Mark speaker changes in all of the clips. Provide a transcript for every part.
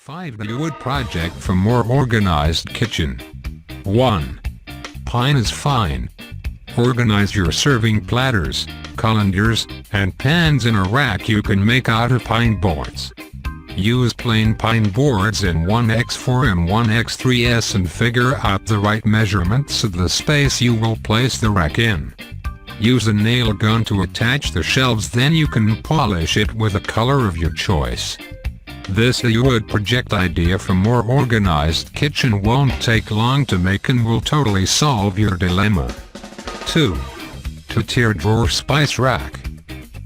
Speaker 1: 5-day wood project for more organized kitchen. 1. Pine is fine. Organize your serving platters, colanders, and pans in a rack you can make out of pine boards. Use plain pine boards in 1x4 and 1x3s and figure out the right measurements of the space you will place the rack in. Use a nail gun to attach the shelves, then you can polish it with a color of your choice. This wood project idea for more organized kitchen won't take long to make and will totally solve your dilemma. 2. 2-tier drawer spice rack.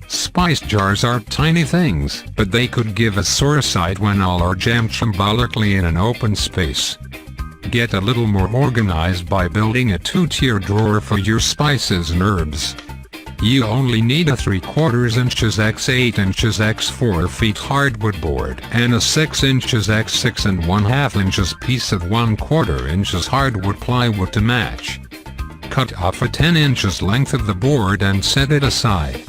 Speaker 1: Spice jars are tiny things, but they could give a sore sight when all are jammed symbolically in an open space. Get a little more organized by building a 2-tier drawer for your spices and herbs. You only need a 3/4 inches x 8 inches x 4 feet hardwood board and a 6 inches x 6 1/2 inches piece of 1/4 inches hardwood plywood to match. Cut off a 10 inches length of the board and set it aside.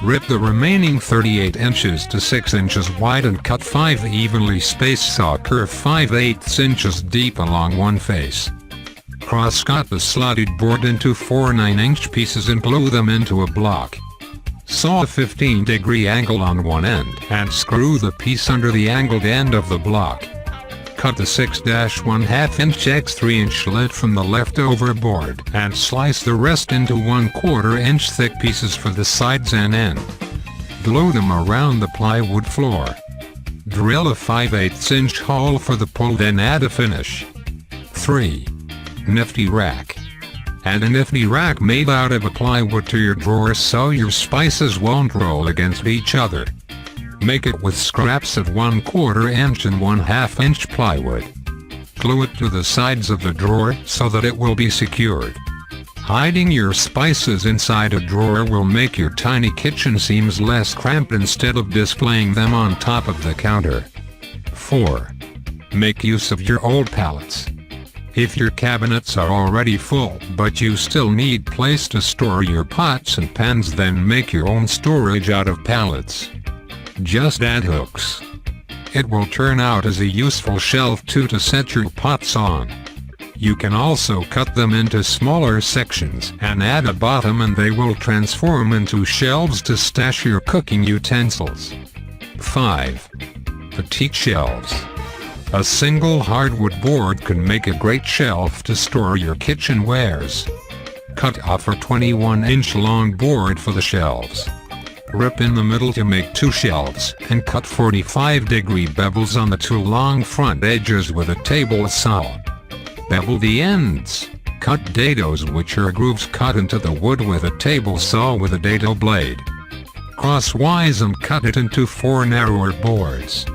Speaker 1: Rip the remaining 38 inches to 6 inches wide and cut 5 evenly spaced saw curve 5/8 inches deep along one face. Cross-cut the slotted board into 4 9-inch pieces and glue them into a block. Saw a 15-degree angle on one end and screw the piece under the angled end of the block. Cut the 6-1/2 inch x 3-inch lid from the leftover board and slice the rest into 1/4 inch thick pieces for the sides and end. Glue them around the plywood floor. Drill a 5/8 inch hole for the pull, then add a finish. 3. Nifty rack. Add a nifty rack made out of a plywood to your drawer so your spices won't roll against each other. Make it with scraps of 1/4 inch and 1/2 inch plywood. Glue it to the sides of the drawer so that it will be secured. Hiding your spices inside a drawer will make your tiny kitchen seems less cramped instead of displaying them on top of the counter. 4. Make use of your old pallets. If your cabinets are already full but you still need place to store your pots and pans, then make your own storage out of pallets. Just add hooks. It will turn out as a useful shelf too to set your pots on. You can also cut them into smaller sections and add a bottom, and they will transform into shelves to stash your cooking utensils. 5. Petite shelves. A single hardwood board can make a great shelf to store your kitchenwares. Cut off a 21-inch long board for the shelves. Rip in the middle to make 2 shelves and cut 45-degree bevels on the 2 long front edges with a table saw. Bevel the ends. Cut dados, which are grooves cut into the wood with a table saw with a dado blade. Crosswise and cut it into 4 narrower boards.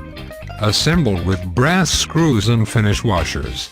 Speaker 1: Assemble with brass screws and finish washers.